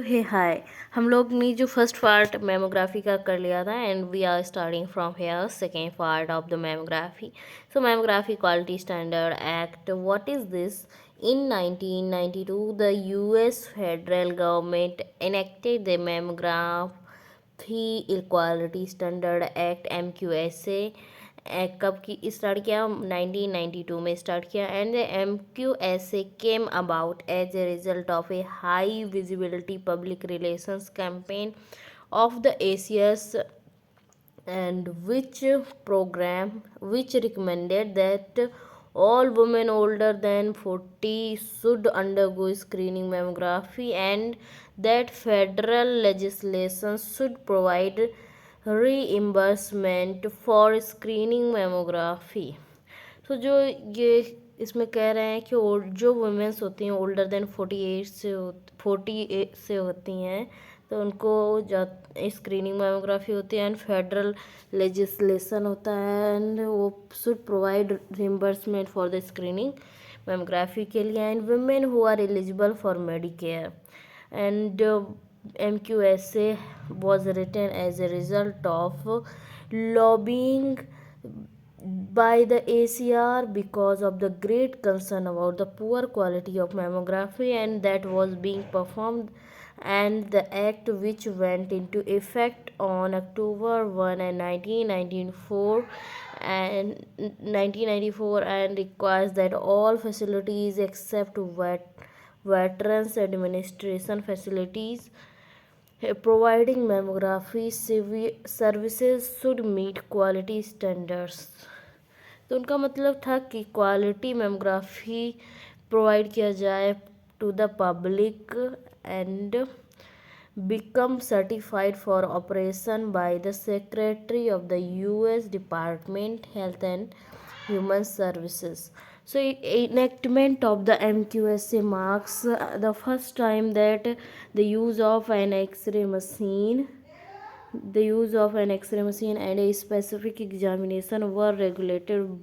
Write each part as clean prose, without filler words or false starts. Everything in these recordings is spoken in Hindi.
तो हे हाय, हम लोग ने जो फर्स्ट पार्ट मेमोग्राफी का कर लिया था and we are starting from here second part of the mammography. So mammography quality standard act, what is this? In 1992, the US federal government enacted the Mammography Equality Standard Act MQSA. कब की स्टार्ट किया? 1992 में स्टार्ट किया. And MQSA came about as a result of a high visibility public relations campaign of the ACS, and which recommended that all women older than 40 should undergo screening mammography, and that federal legislation should provide reimbursement for screening mammography. तो जो ये इसमें कह रहे हैं कि जो वुमेंस होती हैं ओल्डर देन 48 से होती हैं, तो उनको स्क्रीनिंग मेमोग्राफी होती है एंड फेडरल लेजिस्लेशन होता है एंड वो should provide reimbursement for the screening mammography के लिए and women who are eligible for Medicare. And MQSA was written as a result of lobbying by the ACR because of the great concern about the poor quality of mammography and that was being performed, and the act, which went into effect on October 1 and 1994 and requires that all facilities except Veterans Administration facilities providing mammography services should meet quality standards. तो उनका मतलब था कि क्वालिटी मेमोग्राफी प्रोवाइड किया जाए to the public and become certified for operation by the Secretary of the US Department Health and Human Services. So enactment of the MQSA marks the first time that the use of an X-ray machine and a specific examination were regulated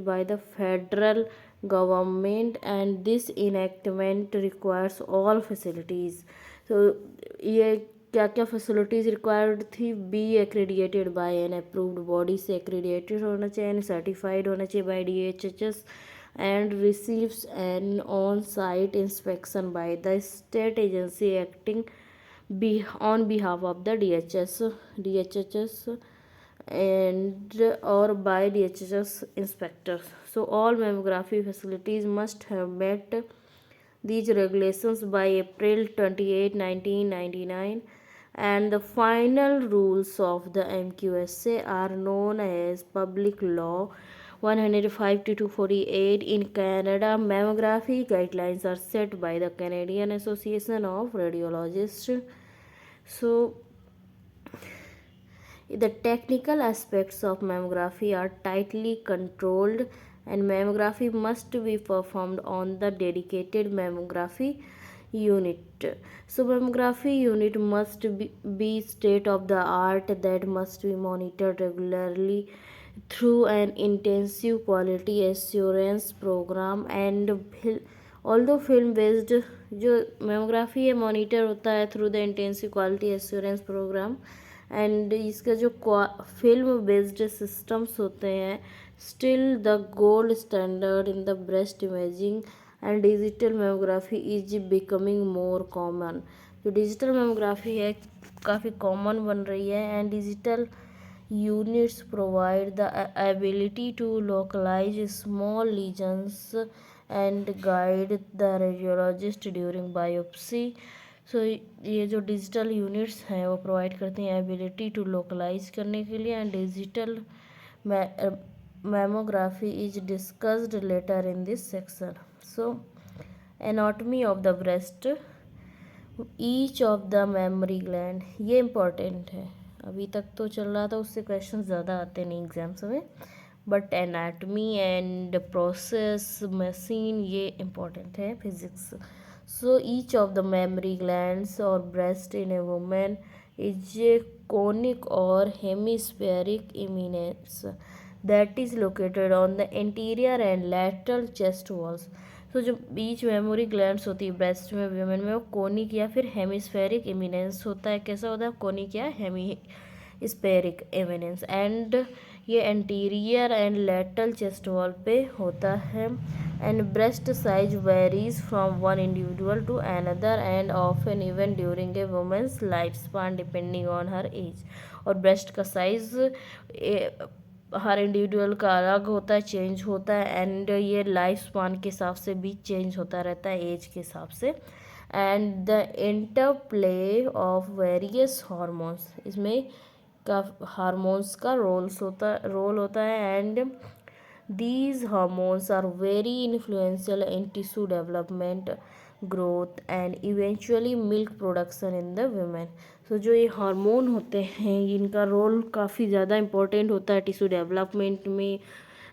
by the federal government, and this enactment requires all facilities. So ये क्या क्या फैसिलिटीज़ रिक्वायर्ड थी? Be accredited by an approved body से एक्रेडिएटेड होना चाहिए एंड सर्टिफाइड होना चाहिए by DHHS and receives an on-site inspection by the state agency acting on behalf of the DHHS and or by DHHS inspectors. So all mammography facilities must have met these regulations by April 28, 1999, and the final rules of the MQSA are known as Public Law 105 to 248. In Canada, mammography guidelines are set by the Canadian Association of Radiologists. So the technical aspects of mammography are tightly controlled and mammography must be performed on the dedicated mammography unit. So mammography unit must be state of the art that must be monitored regularly through an intensive quality assurance program. And although film based जो mammography है monitor होता है through the intensive quality assurance program, and इसका जो फिल्म बेस्ड सिस्टम्स होते हैं still the gold standard in the breast imaging and digital mammography is becoming more common. जो डिजिटल मेमोग्राफी है काफ़ी कॉमन बन रही है and digital units provide the ability to localise small lesions and guide the radiologist during biopsy. So ये जो डिजिटल यूनिट्स हैं वो प्रोवाइड करती हैं एबिलिटी टू लोकलाइज करने के लिए and digital mammography is discussed later in this section. So anatomy of the breast, each of the mammary gland, ये इम्पॉर्टेंट है. अभी तक तो चल रहा था उससे क्वेश्चन ज़्यादा आते नहीं एग्जाम्स में, but anatomy and process machine ये इम्पॉर्टेंट है physics. So each of the mammary glands or breast in a woman is a conic or hemispheric eminence that is located on the anterior and lateral chest walls. तो जो बीच मेमोरी ग्लैंड्स होती है ब्रेस्ट में वुमेन में, वो कोनिक या फिर हेमिस्फेरिक एमिनेंस होता है। कैसा होता है? कोनिक या हेमिस्फेरिक एमिनेंस। एंड ये anterior and lateral chest wall पे होता है। And breast size varies from one individual to another and often even during a woman's life span depending on her age. और ब्रेस्ट का साइज हर इंडिविजुअल का अलग होता है, चेंज होता है। एंड ये लाइफ स्पान के हिसाब से भी चेंज होता रहता है, एज के हिसाब से। And the interplay of various hormones, इसमें का हार्मोन्स का रोल होता है। And these hormones are very influential in tissue development, growth and eventually milk production in the women. तो जो ये हार्मोन होते हैं इनका रोल काफ़ी ज़्यादा इम्पोर्टेंट होता है टिश्यू डेवलपमेंट में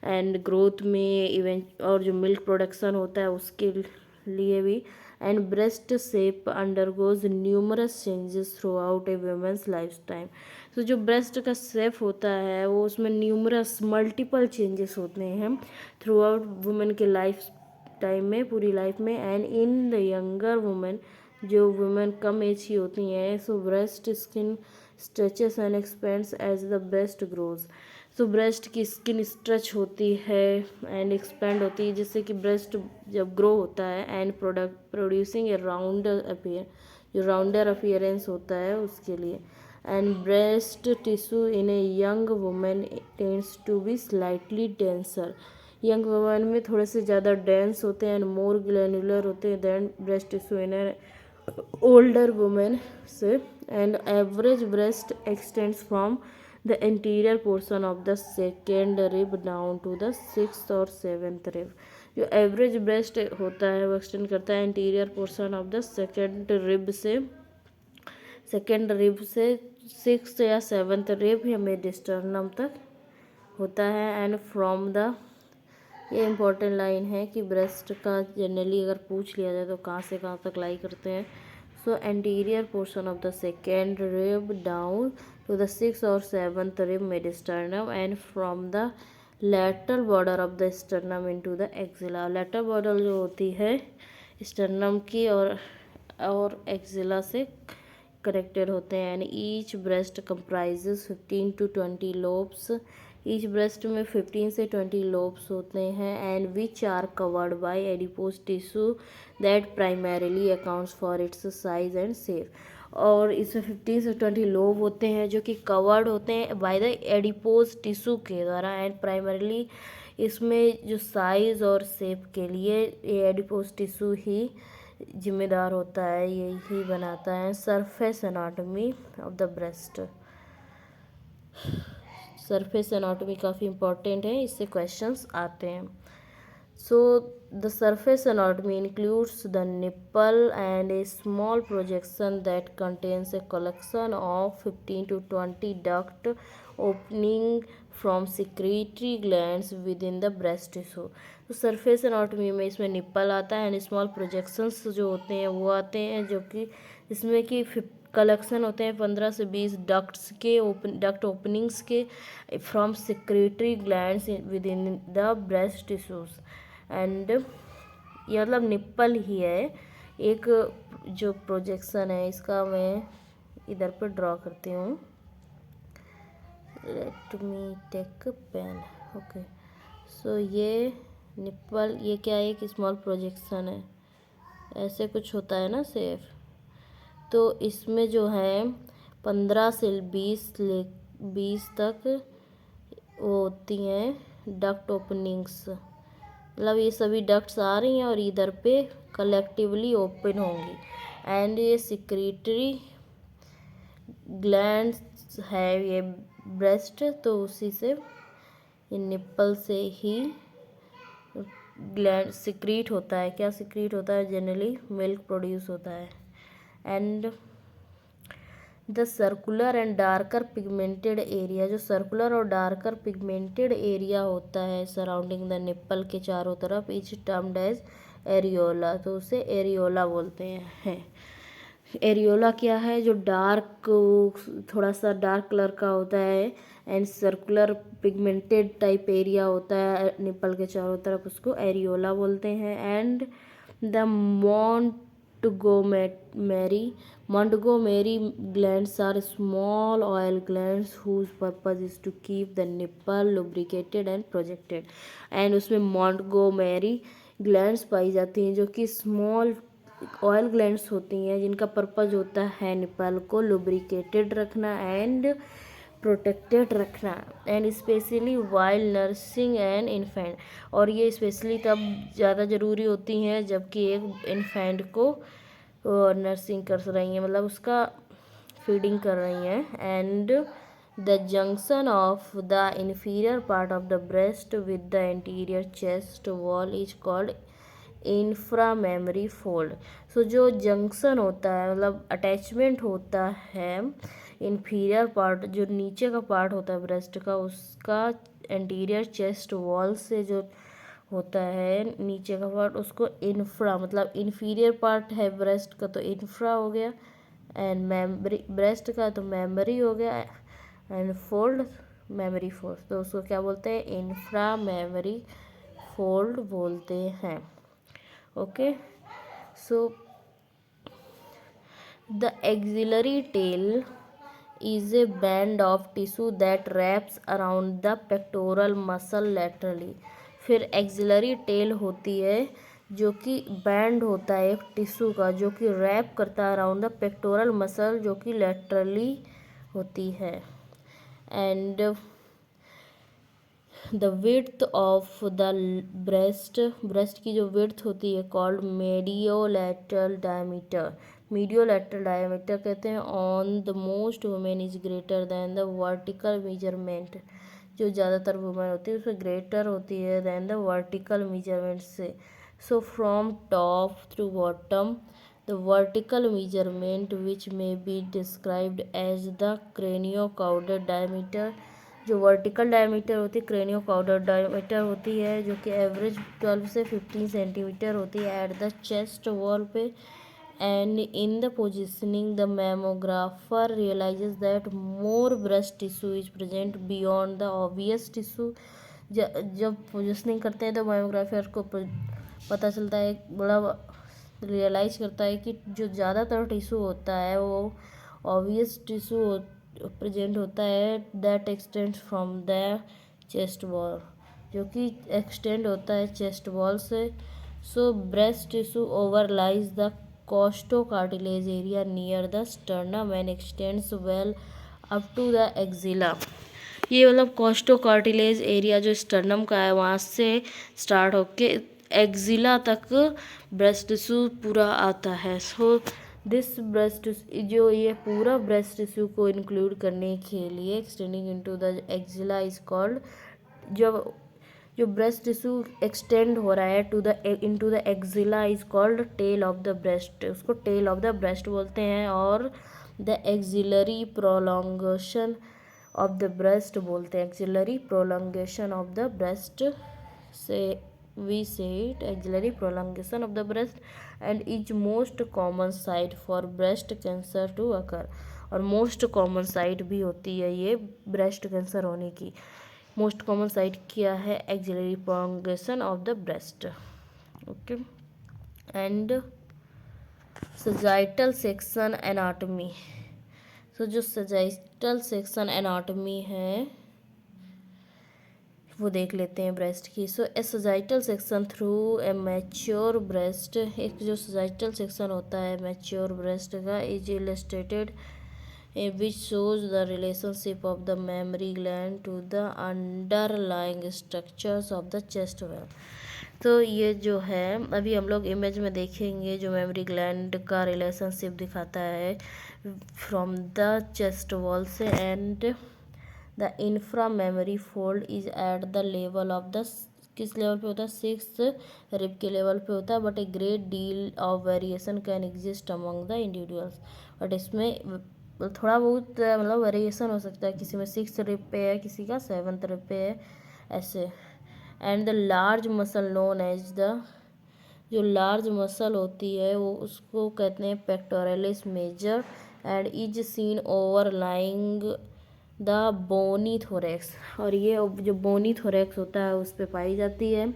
एंड ग्रोथ में इवेंट, और जो मिल्क प्रोडक्शन होता है उसके लिए भी। And breast shape undergoes numerous changes throughout a woman's lifetime. तो जो ब्रेस्ट का शेप होता है वो उसमें न्यूमरस मल्टीपल चेंजेस होते हैं थ्रू आउट वुमेन के लाइफ टाइम में, पूरी लाइफ में। And in the younger women, जो वुमेन कम एज की होती हैं, so breast skin stretches and expands as the breast grows. तो ब्रेस्ट की स्किन स्ट्रेच होती है एंड एक्सपेंड होती है जिससे कि ब्रेस्ट जब ग्रो होता है and producing a rounder appear, जो राउंडर अपीयरेंस होता है उसके लिए। And breast tissue in a young women tends to be slightly denser. Young women में थोड़े से ज़्यादा डेंस होते हैं एंड मोर ग्लैनुलर होते हैं than breast tissue in a older women से। and average breast extends from the anterior portion of the second rib down to the sixth or seventh rib। जो एवरेज ब्रेस्ट होता है वो एक्सटेंड करता है anterior portion of the second rib से सिक्स या सेवन्थ रिब या मेडिस्टर्नम तक होता है। एंड फ्रॉम द, ये इम्पोर्टेंट लाइन है कि ब्रेस्ट का जनरली अगर पूछ लिया जाए तो कहाँ से कहाँ तक लाई करते हैं। So anterior portion of the second rib down to the six or seventh rib midsternum and from the lateral border of the sternum into the axilla. Lateral border जो होती है स्टर्नम की और एक्सिला से कनेक्टेड होते हैं। And each breast comprises 15 to 20 lobes. Each breast में 15 से 20 लोब्स होते हैं and which are covered by adipose tissue that primarily accounts for its size and shape. और इसमें 15 से 20 लोब होते हैं जो कि कवर्ड होते हैं बाय द एडिपोज टिश्यू के द्वारा। एंड प्राइमरीली इसमें जो साइज और शेप के लिए ये एडिपोज टिश्यू ही जिम्मेदार होता है, यही बनाता है surface anatomy of the breast. Surface anatomy काफ़ी इंपॉर्टेंट है, इससे क्वेश्चंस आते हैं। So the surface anatomy includes the nipple and A small projection that contains a collection of 15 to 20 duct opening from secretory glands with in the breast tissue. तो सरफेस एनाटॉमी में इसमें निप्पल आता है एंड स्मॉल प्रोजेक्शंस जो होते हैं वो आते हैं, जो कि इसमें कि कलेक्शन होते हैं 15 से 20 डक्ट ओपनिंग्स के from secretory glands with in the breast tissues. And ये मतलब निप्पल ही है एक जो प्रोजेक्शन है, इसका मैं इधर पर ड्रॉ करती हूँ। Let me take pen. Okay, so ये निप्पल, ये क्या है, एक स्मॉल प्रोजेक्शन है, ऐसे कुछ होता है ना सेफ। तो इसमें जो है 15 से 20 तक वो होती हैं डक्ट ओपनिंग्स, मतलब ये सभी डक्ट्स आ रही हैं और इधर पे कलेक्टिवली ओपन होंगी। एंड ये सिक्रीटरी ग्लैंड्स है ये ब्रेस्ट, तो उसी से ये निप्पल से ही ग्लैंड सिक्रीट होता है। क्या सिक्रीट होता है? जनरली मिल्क प्रोड्यूस होता है। And the circular and darker pigmented area, जो सर्कुलर और डार्कर पिगमेंटेड एरिया होता है सराउंडिंग द निप्पल के चारों तरफ, इच टर्म्ड एज एरियोला, तो उसे एरियोला बोलते हैं। एरियोला क्या है? जो डार्क, थोड़ा सा डार्क कलर का होता है and circular pigmented type area होता है निपल के चारों तरफ, उसको एरियोला बोलते हैं। And the Montgomery glands are small oil glands whose purpose is to keep the nipple lubricated and projected। And उसमें Montgomery glands पाई जाती हैं जो कि स्मॉल ऑयल ग्लैंड्स होती हैं जिनका पर्पज होता है निपल को लुब्रिकेटेड रखना एंड प्रोटेक्टेड रखना। And specially while nursing an infant, और ये स्पेशली तब ज़्यादा ज़रूरी होती हैं जबकि एक इन्फेंट को नर्सिंग कर रही हैं, मतलब उसका फीडिंग कर रही हैं। And the junction of the inferior part of the breast with the anterior chest wall is called inframammary fold. So जो जंक्शन होता है मतलब अटैचमेंट होता है इन्फीरियर पार्ट, जो नीचे का पार्ट होता है ब्रेस्ट का, उसका एंटीरियर चेस्ट वॉल से जो होता है नीचे का पार्ट, उसको इन्फ्रा मतलब इन्फीरियर पार्ट है ब्रेस्ट का तो इन्फ्रा हो गया, एंड मेमरी ब्रेस्ट का तो मेमरी हो गया, एंड फोल्ड मेमरी फोल्ड, तो उसको क्या बोलते हैं इंफ्रा मेमरी फोल्ड बोलते हैं। Okay, so the axillary tail is a band of tissue that wraps around the pectoral muscle laterally। फिर एक्सिलरी टेल होती है जो कि बैंड होता है एक टिश्यू का जो कि रैप करता है अराउंड द पेक्टोरल मसल जो कि लेटरली होती है। And the width of the breast की जो विड्थ होती है कॉल्ड मेडियोलैटरल डायमीटर। मीडियोलैटरल डायमीटर कहते हैं on the most women is greater than the vertical measurement. जो ज़्यादातर वुमेन होती है उसमें ग्रेटर होती है दैन द वर्टिकल मेजरमेंट से। So from top through bottom the vertical measurement which may be described as the craniocaudal diameter. जो वर्टिकल डायमीटर होती है क्रेनियोकाउडर डायमीटर होती है जो कि एवरेज 12 से 15 सेंटीमीटर होती है एट द चेस्ट वॉल पे। And in the positioning the mammographer realises that more breast tissue is present beyond the obvious tissue. जब पोजिशनिंग करते हैं तो मैमोग्राफर को पता चलता है, बड़ा रियलाइज करता है कि जो ज़्यादातर टिश्यू होता है वो ऑब्वियस टिश्यू प्रेजेंट होता है that extend from the chest wall, जो कि एक्सटेंड होता है चेस्ट वॉल से। So breast tissue overlies the costocartilage area near the sternum and extends well up to the axilla. ये मतलब कोस्टोकार्टिलेज एरिया जो स्टर्नम का है वहाँ से स्टार्ट होके एक्जिला तक ब्रेस्ट टिश्यू पूरा आता है। सो दिस ब्रेस्ट जो ये पूरा ब्रेस्ट टिश्यू को इंक्लूड करने के लिए extending into the axilla is called, जब जो ब्रेस्ट टिश्यू एक्सटेंड हो रहा है to the into the axilla is called tail of the breast, उसको टेल ऑफ द ब्रेस्ट बोलते हैं। और the axillary prolongation of the breast बोलते हैं, axillary prolongation of the breast से we say it axillary prolongation of the breast and is most common site for breast cancer to occur। और मोस्ट कॉमन साइट भी होती है ये ब्रेस्ट कैंसर होने की। मोस्ट कॉमन साइट क्या है axillary prolongation of the breast. Okay, and sagittal section anatomy. तो जो सजाइटल सेक्शन एनाटॉमी है वो देख लेते हैं ब्रेस्ट की। So a sagittal section through a mature breast, एक जो सजाइटल सेक्शन होता है मैच्योर ब्रेस्ट का is illustrated which shows the relationship of the mammary gland to the underlying structures of the chest wall. तो ये जो है अभी हम लोग इमेज में देखेंगे जो मेमरी ग्लैंड का रिलेशनशिप दिखाता है फ्रॉम द चेस्ट वॉल से। And the infra memory fold is at the level of the, किस लेवल पे होता है, 6th रिब के लेवल पे होता है। But a great deal of variation can exist among the individuals. But इसमें थोड़ा बहुत मतलब वेरिएशन हो सकता है, किसी में 6th रिब पे है, किसी का 7th रिब पे है, ऐसे। And the large muscle known as the, जो लार्ज मसल होती है वो उसको कहते हैं pectoralis major and is seen overlying the bony thorax, और ये जो बोनी थोरेक्स होता है उस पे पाई जाती है।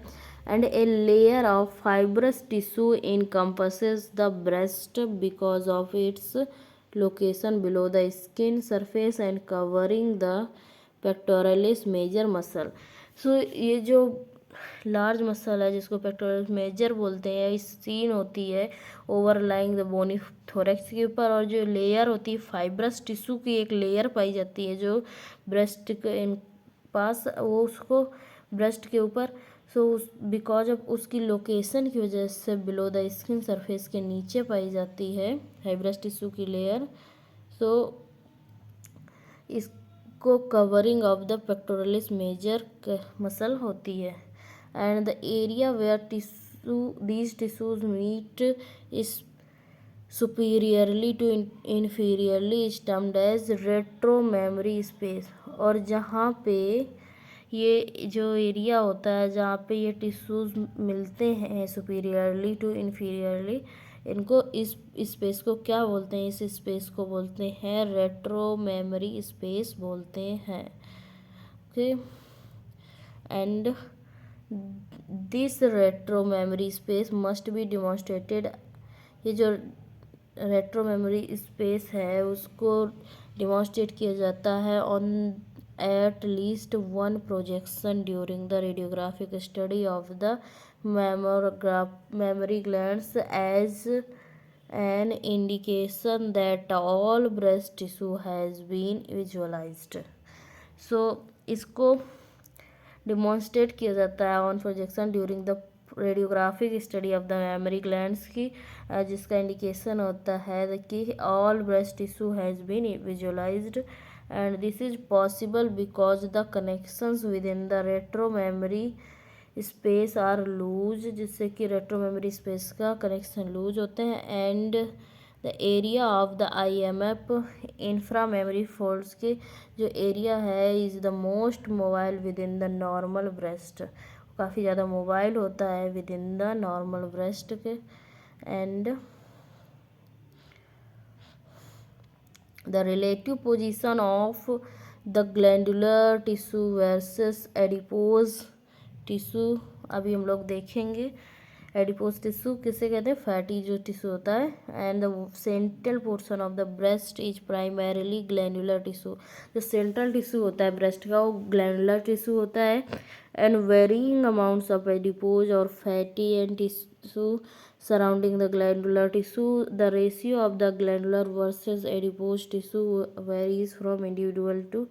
And a layer of fibrous tissue encompasses the breast because of its location below the skin surface and covering the pectoralis major muscle. So ये जो लार्ज मसल है जिसको पेक्टोरलिस मेजर बोलते हैं, इस सीन होती है ओवरलाइंग द बोनी थोरेक्स के ऊपर, और जो लेयर होती है फाइब्रस टिश्यू की एक लेयर पाई जाती है जो ब्रेस्ट के पास, वो उसको ब्रेस्ट के ऊपर, सो उस बिकॉज ऑफ उसकी लोकेशन की वजह से बिलो द स्किन सरफेस के नीचे पाई जाती है फाइब्रस टिश्यू की लेयर। सो इसको covering of the pectoralis major muscle होती है। And the area where tissue these tissues meet is superiorly to inferiorly is termed as retro memory space. और जहाँ पे ये जो एरिया होता है जहाँ पे ये टिश्यूज मिलते हैं सुपीरियरली टू इन्फीरियरली, इनको इस स्पेस को क्या बोलते हैं, इस स्पेस को बोलते हैं रेट्रो मेमोरी स्पेस बोलते हैं। Okay, and this retro memory space must be demonstrated. ये जो रेट्रो मेमोरी स्पेस है उसको डिमॉन्स्ट्रेट किया जाता है on at least one projection during the radiographic study of the memory glands as an indication that all breast tissue has been visualized। so इसको डिमॉन्स्ट्रेट किया जाता है on projection during the radiographic study of the mammary glands की, जिसका इंडिकेशन होता है कि all breast tissue has been visualized. And this is possible because the connections within the retro memory space are loose, जिससे कि रेट्रो मेमोरी स्पेस का कनेक्शन लूज होते हैं। And the area of the IMF infra mammary folds के जो एरिया है is the most mobile within the normal breast, काफ़ी ज़्यादा मोबाइल होता है within the normal breast के। And the relative position of the glandular tissue versus adipose tissue अभी हम लोग देखेंगे। एडिपोज टिश्यू किसे कहते हैं, फैटी जो टिश्यू होता है। And the central portion of the breast is primarily glandular tissue, जो सेंट्रल टिश्यू होता है ब्रेस्ट का वो ग्लैंडुलर टिश्यू होता है। And varying amounts of adipose or fatty and tissue surrounding the glandular tissue. The ratio of the glandular versus adipose tissue varies from individual to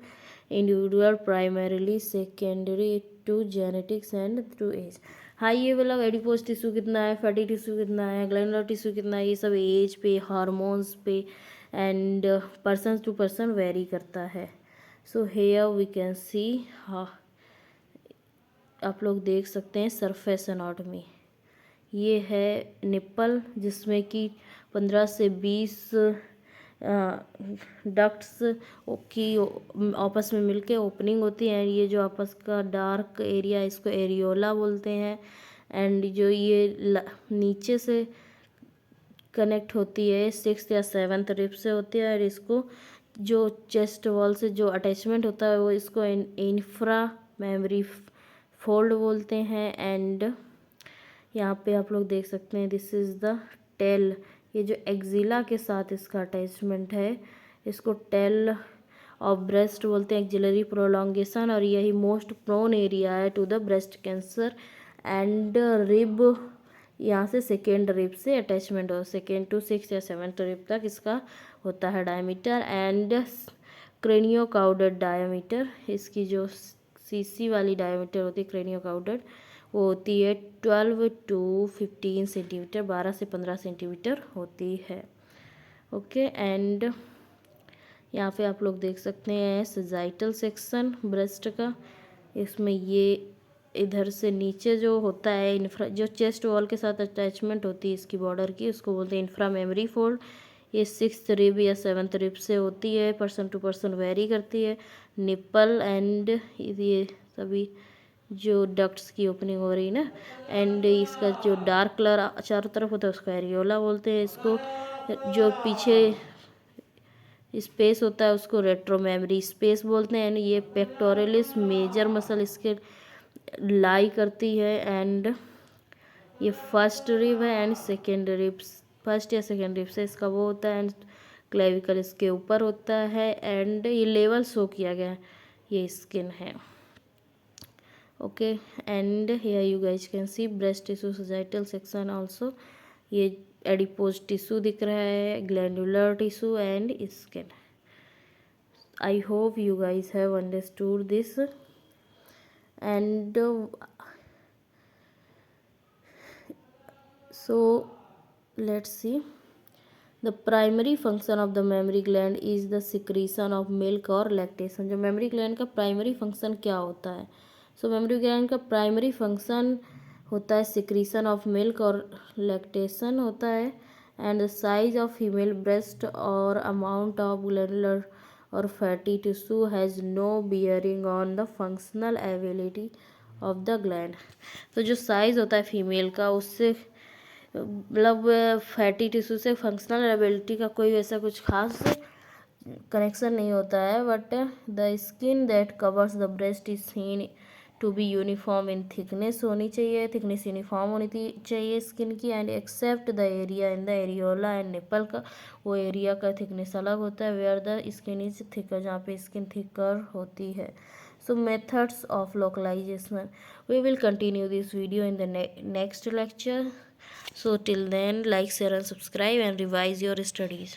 individual, primarily secondary to genetics and to age। हाँ, ये वाला एडिपोज टिश्यू कितना है, फैटी टिश्यू कितना है, ग्लैंडुलर टिश्यू कितना है, ये सब एज पे, हार्मोन्स पे and person to person vary करता है। So here we can see, हाँ आप लोग देख सकते हैं सरफेस एनाटॉमी। ये है निप्पल जिसमें कि 15 से 20 डक्ट्स की आपस में मिलके ओपनिंग होती है। ये जो आपस का डार्क एरिया इसको एरियोला बोलते हैं। एंड जो ये नीचे से कनेक्ट होती है 6th या 7th रिब से होती है, और इसको जो चेस्ट वॉल से जो अटैचमेंट होता है वो इसको इंफ्रा मेमोरी फोल्ड बोलते हैं। एंड यहाँ पे आप लोग देख सकते हैं दिस इज़ द टेल, ये जो एक्जिला के साथ इसका अटैचमेंट है इसको टेल ऑफ ब्रेस्ट बोलते हैं, एक्जिलरी प्रोलॉन्गेशन। और यही मोस्ट प्रोन एरिया है to the breast cancer. And rib यहाँ से सेकेंड रिब से अटैचमेंट हो, 2nd to 6th या 7th रिब तक इसका होता है डायमीटर। एंड क्रेनियोकाउडर डायमीटर, इसकी जो सीसी वाली डायमीटर होती है क्रेनियोकाउडर वो होती है 12 to 15 सेंटीमीटर, 12 से 15 सेंटीमीटर होती है। ओके, एंड यहाँ पे आप लोग देख सकते हैं सजाइटल सेक्शन ब्रेस्ट का। इसमें ये इधर से नीचे जो होता है इंफ्रा, जो चेस्ट वॉल के साथ अटैचमेंट होती है इसकी बॉर्डर की, उसको बोलते हैं इंफ्रा मेमोरी फोल्ड। ये 6th रिब या 7th रिब से होती है, पर्सन टू पर्सन वेरी करती है। निप्पल एंड ये सभी जो डक्ट्स की ओपनिंग हो रही है ना। एंड इसका जो डार्क कलर चारों तरफ होता है उसको एरियोला बोलते हैं। इसको जो पीछे स्पेस होता है उसको रेट्रो मेमोरी स्पेस बोलते हैं। ये पेक्टोरलिस मेजर मसल इसके लाई करती है एंड ये फर्स्ट रिब है एंड सेकेंड रिब्स, फर्स्ट या सेकेंड रिब से इसका वो होता है एंड क्लेविकल इसके ऊपर होता है एंड ये लेवल शो किया गया है, ये स्किन है। Okay and here you guys can see breast tissue sagittal section also, ये एडिपोज टिश्यू दिख रहा है, glandular tissue and skin. I hope you guys have understood this and so let's see the primary function of the mammary gland is the secretion of milk or lactation। जो मेमोरी ग्लैंड का प्राइमरी फंक्शन क्या होता है? सो मेमोरी ग्लैंड का प्राइमरी फंक्शन होता है सिक्रीशन ऑफ मिल्क और लैक्टेशन होता है and the size of female breast और अमाउंट ऑफ ग्लैंडुलर और fatty tissue has no bearing on the functional ability of the gland. तो जो साइज़ होता है फीमेल का उससे मतलब फैटी टिश्यू से फंक्शनल एबिलिटी का कोई वैसा कुछ खास कनेक्शन नहीं होता है, but the skin that covers the breast is seen to be uniform in thickness होनी चाहिए, थिकनेस यूनिफॉर्म होनी चाहिए स्किन की and except the area in the areola and nipple का, वो एरिया का थिकनेस अलग होता है where the skin is thicker, जहाँ पे स्किन थिकर होती है। So methods of localization, we will continue this video in the next lecture. So till then, like, share and subscribe and revise your studies.